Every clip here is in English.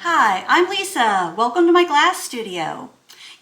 Hi, I'm Lisa. Welcome to my glass studio.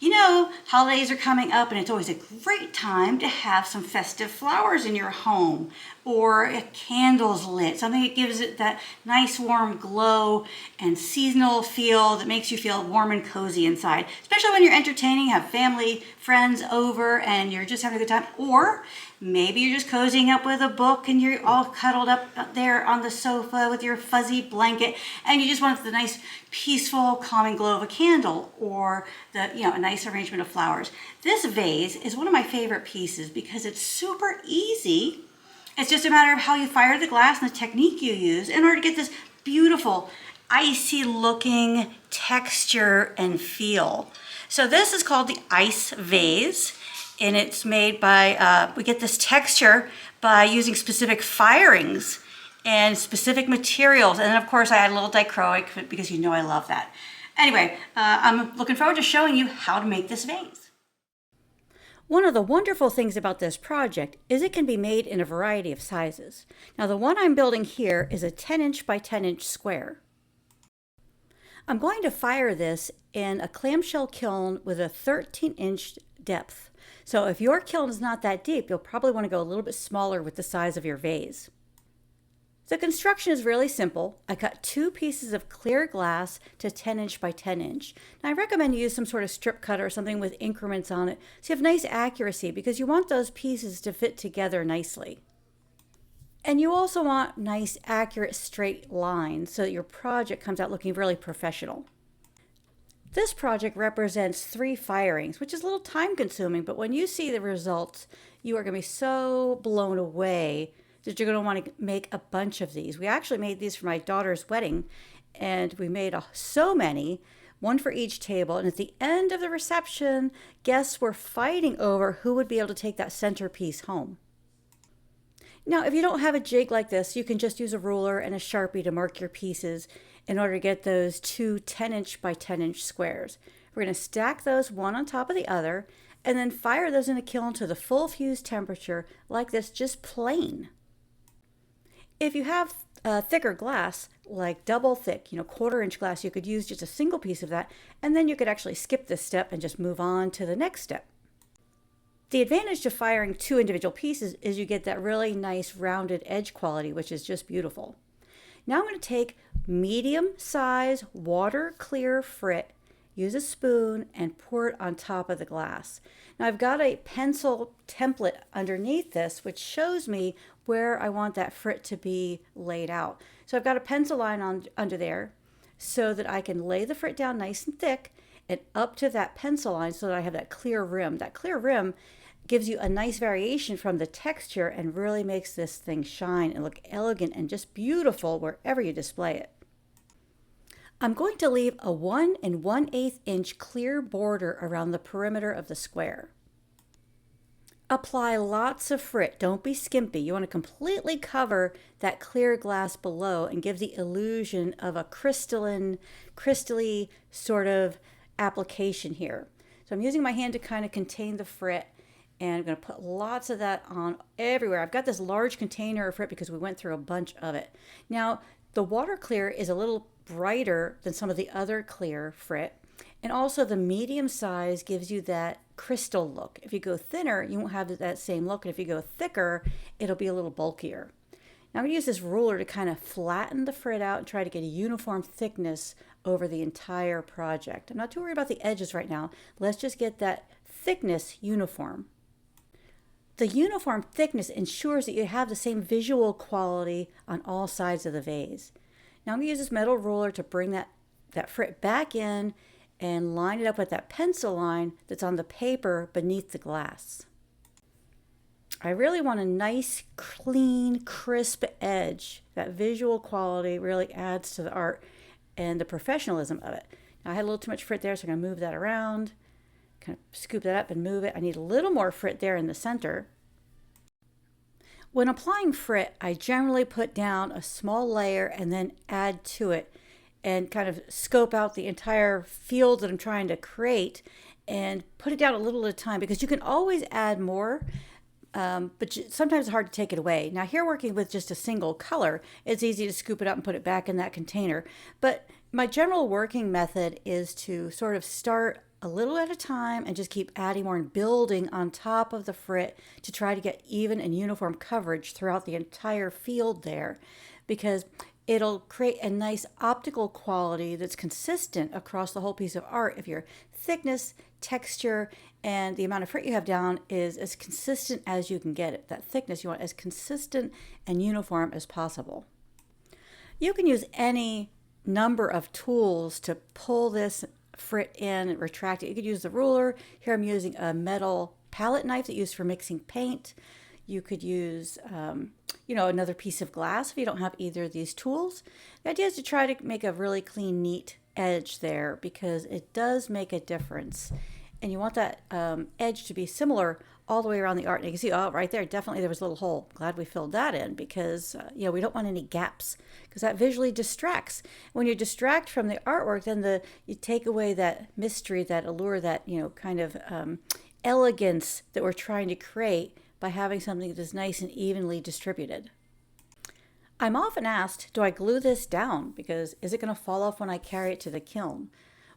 You know, holidays are coming up and it's always a great time to have some festive flowers in your home or candles lit, something that gives it that nice warm glow and seasonal feel that makes you feel warm and cozy inside, especially when you're entertaining, have family, friends over and you're just having a good time. Or maybe you're just cozying up with a book and you're all cuddled up there on the sofa with your fuzzy blanket and you just want the nice peaceful calming glow of a candle or a nice arrangement of flowers. This vase is one of my favorite pieces because it's super easy. It's just a matter of how you fire the glass and the technique you use in order to get this beautiful icy looking texture and feel. So this is called the ice vase. And it's made by, we get this texture by using specific firings and specific materials. And then of course I add a little dichroic because you know I love that. Anyway, I'm looking forward to showing you how to make this vase. One of the wonderful things about this project is it can be made in a variety of sizes. Now the one I'm building here is a 10-inch by 10-inch square. I'm going to fire this in a clamshell kiln with a 13-inch depth. So if your kiln is not that deep, you'll probably want to go a little bit smaller with the size of your vase. The construction is really simple. I cut 2 pieces of clear glass to 10-inch by 10-inch. Now I recommend you use some sort of strip cutter or something with increments on it so you have nice accuracy because you want those pieces to fit together nicely. And you also want nice, accurate, straight lines so that your project comes out looking really professional. This project represents 3 firings, which is a little time consuming, but when you see the results, you are going to be so blown away that you're going to want to make a bunch of these. We actually made these for my daughter's wedding, and we made so many, one for each table. And at the end of the reception, guests were fighting over who would be able to take that centerpiece home. Now, if you don't have a jig like this, you can just use a ruler and a Sharpie to mark your pieces in order to get those 2 10-inch by 10-inch squares. We're going to stack those one on top of the other and then fire those in a kiln to the full fuse temperature like this, just plain. If you have thicker glass, like double thick, 1/4-inch glass, you could use just a single piece of that, and then you could actually skip this step and just move on to the next step. The advantage to firing 2 individual pieces is you get that really nice rounded edge quality, which is just beautiful. Now I'm going to take medium size water clear Frit, use a spoon, and pour it on top of the glass. Now I've got a pencil template underneath this which shows me where I want that Frit to be laid out. So I've got a pencil line under there so that I can lay the Frit down nice and thick and up to that pencil line so that I have that clear rim. That clear rim gives you a nice variation from the texture and really makes this thing shine and look elegant and just beautiful wherever you display it. I'm going to leave a 1 1/8 inch clear border around the perimeter of the square. Apply lots of Frit, don't be skimpy. You want to completely cover that clear glass below and give the illusion of a crystalline, crystally sort of application here. So I'm using my hand to kind of contain the Frit. And I'm going to put lots of that on everywhere. I've got this large container of Frit because we went through a bunch of it. Now, the water clear is a little brighter than some of the other clear Frit. And also the medium size gives you that crystal look. If you go thinner, you won't have that same look. And if you go thicker, it'll be a little bulkier. Now I'm going to use this ruler to kind of flatten the Frit out and try to get a uniform thickness over the entire project. I'm not too worried about the edges right now. Let's just get that thickness uniform. The uniform thickness ensures that you have the same visual quality on all sides of the vase. Now I'm going to use this metal ruler to bring that Frit back in and line it up with that pencil line that's on the paper beneath the glass. I really want a nice, clean, crisp edge. That visual quality really adds to the art and the professionalism of it. Now I had a little too much Frit there, so I'm going to move that around. Kind of scoop that up and move it. I need a little more Frit there in the center. When applying Frit, I generally put down a small layer and then add to it and kind of scope out the entire field that I'm trying to create and put it down a little at a time because you can always add more, but sometimes it's hard to take it away. Now here working with just a single color, it's easy to scoop it up and put it back in that container. But My general working method is to sort of start a little at a time and just keep adding more and building on top of the frit to try to get even and uniform coverage throughout the entire field there, because it'll create a nice optical quality that's consistent across the whole piece of art if your thickness, texture, and the amount of frit you have down is as consistent as you can get it. That thickness you want as consistent and uniform as possible. You can use any number of tools to pull this frit in and retract it. You could use the ruler. Here I'm using a metal palette knife that's used for mixing paint. You could use, another piece of glass if you don't have either of these tools. The idea is to try to make a really clean, neat edge there because it does make a difference. And you want that edge to be similar all the way around the art. And you can see, oh, right there, definitely there was a little hole. Glad we filled that in because, we don't want any gaps because that visually distracts. When you distract from the artwork, then you take away that mystery, that allure, that, kind of elegance that we're trying to create by having something that is nice and evenly distributed. I'm often asked, do I glue this down? Because is it going to fall off when I carry it to the kiln?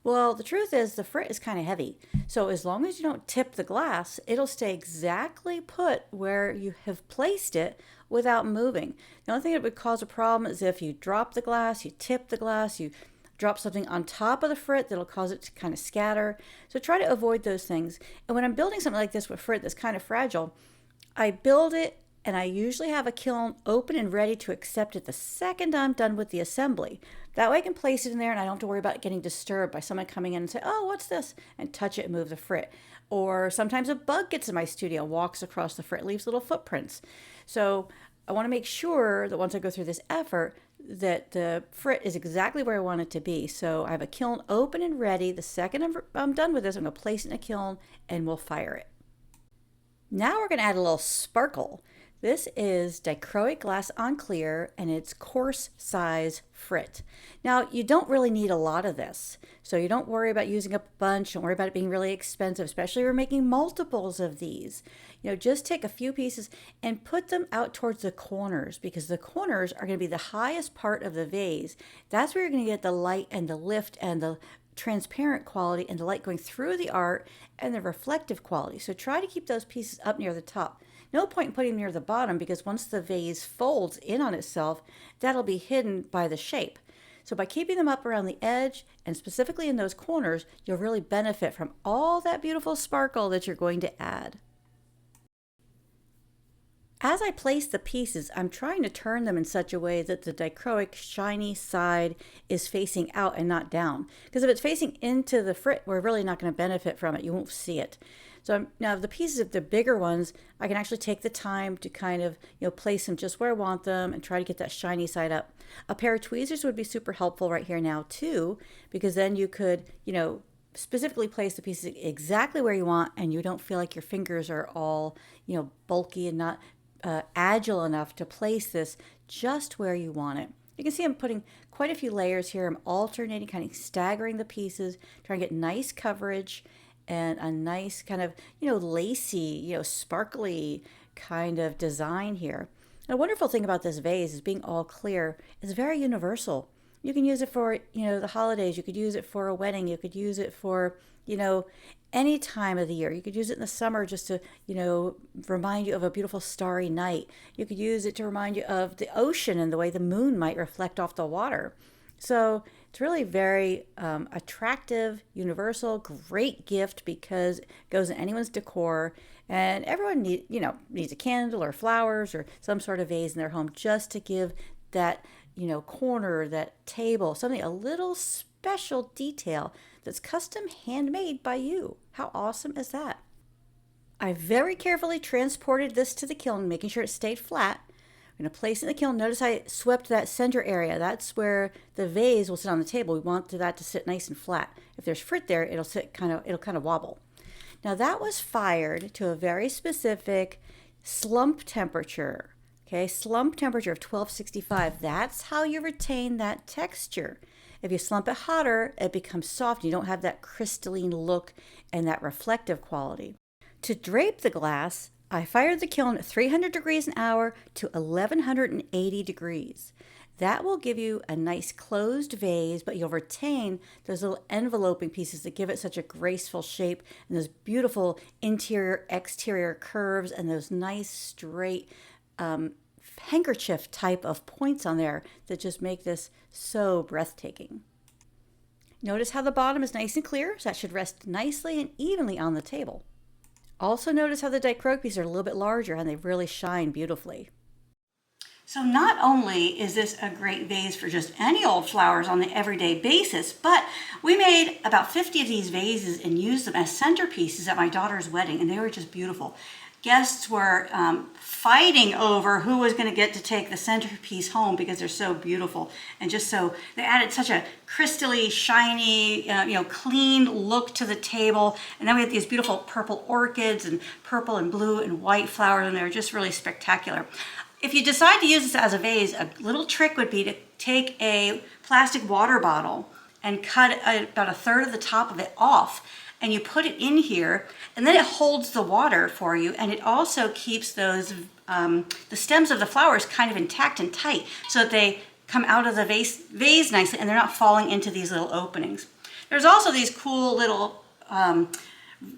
Well, the truth is the frit is kind of heavy. So as long as you don't tip the glass, it'll stay exactly put where you have placed it without moving. The only thing that would cause a problem is if you drop the glass, you tip the glass, you drop something on top of the frit that'll cause it to kind of scatter. So try to avoid those things. And when I'm building something like this with frit that's kind of fragile, I build it and I usually have a kiln open and ready to accept it the second I'm done with the assembly. That way I can place it in there and I don't have to worry about getting disturbed by someone coming in and say, oh, what's this? And touch it and move the frit. Or sometimes a bug gets in my studio, walks across the frit, leaves little footprints. So I want to make sure that once I go through this effort that the frit is exactly where I want it to be. So I have a kiln open and ready. The second I'm done with this, I'm going to place it in a kiln and we'll fire it. Now we're going to add a little sparkle. This is dichroic glass on clear and it's coarse size frit. Now you don't really need a lot of this. So you don't worry about using up a bunch. Don't worry about it being really expensive, especially if you're making multiples of these. Just take a few pieces and put them out towards the corners because the corners are going to be the highest part of the vase. That's where you're going to get the light and the lift and the transparent quality and the light going through the art and the reflective quality. So try to keep those pieces up near the top. No point in putting them near the bottom because once the vase folds in on itself, that'll be hidden by the shape. So by keeping them up around the edge and specifically in those corners, you'll really benefit from all that beautiful sparkle that you're going to add. As I place the pieces, I'm trying to turn them in such a way that the dichroic shiny side is facing out and not down. Because if it's facing into the frit, we're really not going to benefit from it. You won't see it. So now the pieces of the bigger ones, I can actually take the time to kind of, place them just where I want them and try to get that shiny side up. A pair of tweezers would be super helpful right here now too, because then you could, specifically place the pieces exactly where you want and you don't feel like your fingers are all, bulky and not agile enough to place this just where you want it. You can see I'm putting quite a few layers here. I'm alternating, kind of staggering the pieces, trying to get nice coverage and a nice kind of, lacy, sparkly kind of design here. And a wonderful thing about this vase is being all clear is very universal. You can use it for, the holidays. You could use it for a wedding. You could use it for, any time of the year. You could use it in the summer just to, remind you of a beautiful starry night. You could use it to remind you of the ocean and the way the moon might reflect off the water. So it's really very attractive, universal, great gift because it goes in anyone's decor. And everyone needs a candle or flowers or some sort of vase in their home just to give that, corner, that table, something, a little special detail that's custom handmade by you. How awesome is that? I very carefully transported this to the kiln, making sure it stayed flat. I'm going to place it in the kiln. Notice I swept that center area. That's where the vase will sit on the table. We want that to sit nice and flat. If there's frit there, it'll kind of wobble. Now that was fired to a very specific slump temperature. Okay, slump temperature of 1265. That's how you retain that texture. If you slump it hotter, it becomes soft. You don't have that crystalline look and that reflective quality. To drape the glass, I fired the kiln at 300 degrees an hour to 1180 degrees. That will give you a nice closed vase, but you'll retain those little enveloping pieces that give it such a graceful shape and those beautiful interior, exterior curves and those nice straight handkerchief type of points on there that just make this so breathtaking. Notice how the bottom is nice and clear, so that should rest nicely and evenly on the table. Also notice how the dichroic pieces are a little bit larger and they really shine beautifully. So not only is this a great vase for just any old flowers on the everyday basis, but we made about 50 of these vases and used them as centerpieces at my daughter's wedding, and they were just beautiful. Guests were fighting over who was going to get to take the centerpiece home because they're so beautiful, and just so they added such a crystally shiny, clean look to the table. And then we had these beautiful purple orchids and purple and blue and white flowers, and they were just really spectacular. If you decide to use this as a vase, a little trick would be to take a plastic water bottle and cut about a third of the top of it off, and you put it in here, and then it holds the water for you, and it also keeps those the stems of the flowers kind of intact and tight so that they come out of the vase nicely and they're not falling into these little openings. There's also these cool little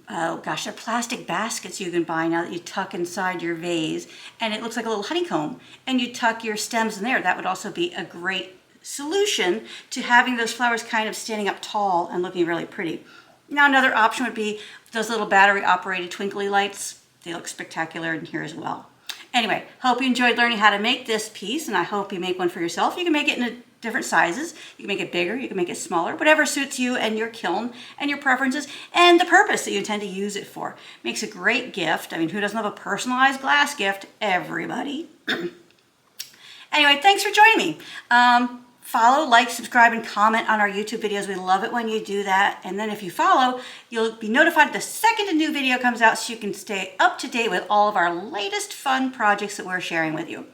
they're plastic baskets you can buy now that you tuck inside your vase, and it looks like a little honeycomb, and you tuck your stems in there. That would also be a great solution to having those flowers kind of standing up tall and looking really pretty. Now another option would be those little battery operated twinkly lights. They look spectacular in here as well. Anyway, hope you enjoyed learning how to make this piece, and I hope you make one for yourself. You can make it in different sizes. You can make it bigger, you can make it smaller, whatever suits you and your kiln and your preferences and the purpose that you intend to use it for. Makes a great gift. I mean, who doesn't love a personalized glass gift? Everybody. Anyway, thanks for joining me. Follow, like, subscribe, and comment on our YouTube videos. We love it when you do that. And then if you follow, you'll be notified the second a new video comes out so you can stay up to date with all of our latest fun projects that we're sharing with you.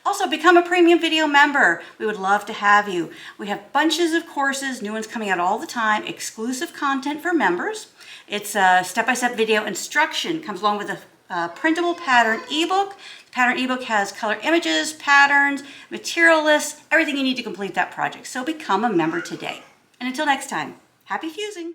Also, become a premium video member. We would love to have you. We have bunches of courses, new ones coming out all the time, exclusive content for members. It's a step-by-step video instruction. Comes along with a printable pattern ebook. The pattern ebook has color images, patterns, material lists, everything you need to complete that project. So become a member today. And until next time, happy fusing.